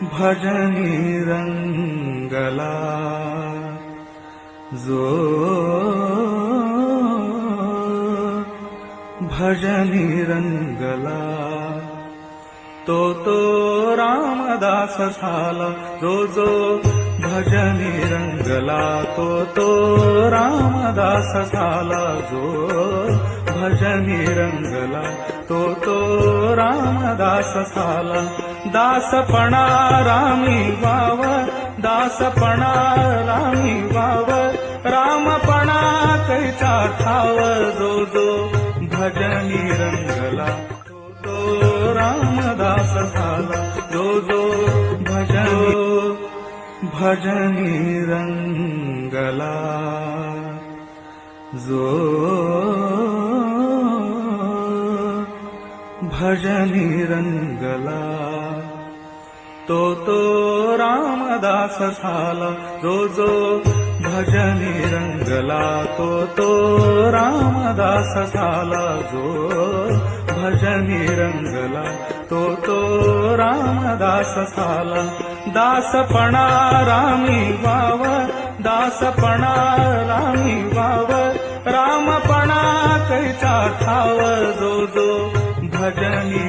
भजनी रंगला जो भजनी रंगला तो रामदास झाला जो भजनी रंगला तो रामदास झाला जो भजनी रंगला तो रामदास झाला दासपणा रामी वाव दासपणा रामी वाव रामपणा कैचा ठाव जो भजनी रंगला तो रामदास झाला जो भजनी रंगला जो भजनी रंगला तो रामदास झाला जो भजनी रंगला तो रामदास झाला जो भजनी रंगला तो रामदास झाला दासपणा रामी वाव दासपणा रामी वाव रामपणा कैचा ठाव जो भजनी